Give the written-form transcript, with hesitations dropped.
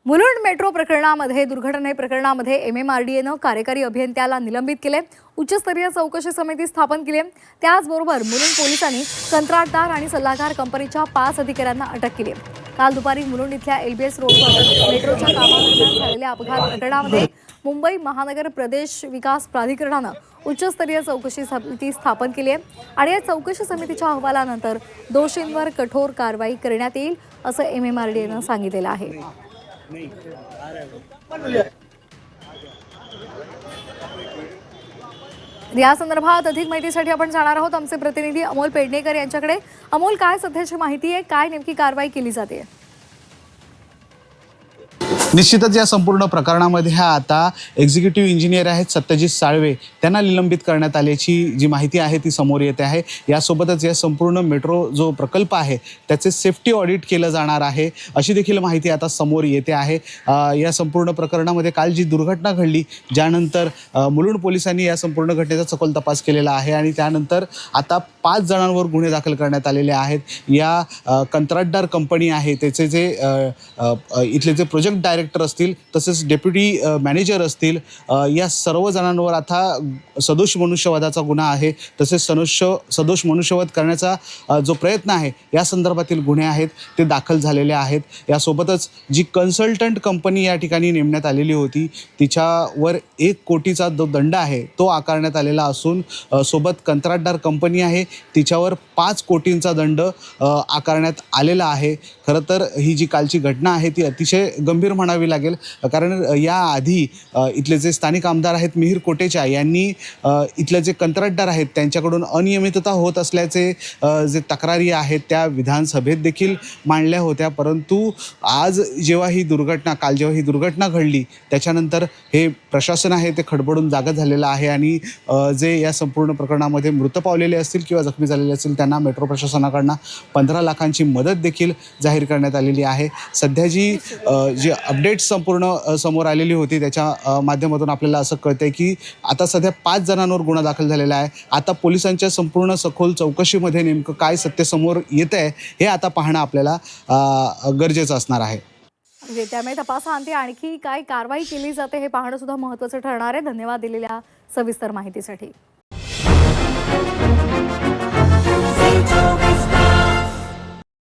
Mulund metro प्रकरणामध्ये दुर्घटने MMRDAनं कार्यकारी अभियंत्याला निलंबित केले। उच्चस्तरीय चौकशी समिती स्थापन केली। त्याचबरोबर मुलुंड पोलिसांनी कंत्राटदार आणि सल्लागार कंपनीच्या 5 अधिकाऱ्यांना अटक केली। काल दुपारी मुलुंड इथल्या LBS रोडवर मेट्रोच्या कामादरम्यान झालेल्या अपघात प्रकरणामध्ये मुंबई महानगर प्रदेश विकास प्राधिकरणानं उच्चस्तरीय चौकशी समिती स्थापन केली आहे आणि या चौकशी समितीच्या अहवालानंतर दोषींवर कठोर कारवाई करण्यात येईल असं MMRDAनं सांगितलेलं आहे। या संदर्भात अधिक माहितीसाठी आपण जाणार आहोत आमचे प्रतिनिधी अमोल पेडणेकर यांच्याकडे। अमोल, काय सध्याची माहिती आहे, काय नेमकी कारवाई केली जाते? निश्चितच या संपूर्ण प्रकरणामध्ये आता एक्झिक्युटिव्ह इंजिनियर आहेत सत्यजित साळवे, त्यांना निलंबित करण्यात आल्याची जी माहिती आहे ती समोर येते आहे। यासोबतच या संपूर्ण मेट्रो जो प्रकल्प आहे त्याचे सेफ्टी ऑडिट केलं जाणार आहे अशी देखील माहिती आता समोर येते आहे। या संपूर्ण प्रकरणामध्ये काल जी दुर्घटना घडली, ज्यानंतर मुलुंड पोलिसांनी या संपूर्ण घटनेचा सखोल तपास केलेला आहे आणि त्यानंतर आता 5 जणांवर गुन्हे दाखल करण्यात आलेले आहेत। या कंत्राटदार कंपनी आहे त्याचे जे इथले जे प्रोजेक्ट डायरेक्टर असतील तसेच डेप्युटी मॅनेजर असतील, या सर्व जणांवर आता सदोष मनुष्यवधाचा गुन्हा आहे तसेच सदोष मनुष्यवध करण्याचा जो प्रयत्न आहे या संदर्भातील गुन्हे आहेत ते दाखल झालेले आहेत। यासोबतच जी कन्सल्टंट कंपनी या ठिकाणी नेमण्यात आलेली होती तिच्यावर 1 कोटीचा जो दंड आहे तो आकारण्यात आलेला असून सोबत कंत्राटदार कंपनी आहे तिच्यावर 5 कोटींचा दंड आकारण्यात आलेला आहे। खरं तर ही जी कालची घटना आहे ती अतिशय गंभीर म्हणावी लागेल, कारण याआधी इथले जे स्थानिक आमदार आहेत मिहिर कोटेचा यांनी इथले जे कंत्राटदार आहेत त्यांच्याकडून अनियमितता होत असल्याचे जे तक्रारी आहेत त्या विधानसभेत देखील मांडल्या होत्या। परंतु आज जेव्हा ही दुर्घटना घडली त्याच्यानंतर हे प्रशासन आहे ते खडबडून जागा झालेलं आहे आणि जे या संपूर्ण प्रकरणामध्ये मृत पावलेले असतील किंवा जखमी झालेले असतील त्यांना मेट्रो प्रशासनाकडून 15 लाखांची मदत देखील जाहीर करण्यात आलेली आहे। सध्या जी अपडेट्स संपूर्ण समोर आलेली होती त्याच्या माध्यमातून आपल्याला असं कळतंय की आता सध्या 5 जणांवर गुन्हा दाखल झालेला आहे। आता पोलिसांच्या संपूर्ण सखोल चौकशीमध्ये नेमकं काय सत्य समोर येत आहे हे आता पाहणं आपल्याला गरजेचं असणार आहे। म्हणजे त्यामुळे तपासाअंती आणखी काय कारवाई केली जाते हे पाहणं सुद्धा महत्त्वाचं ठरणार आहे। धन्यवाद दिलेल्या सविस्तर माहितीसाठी।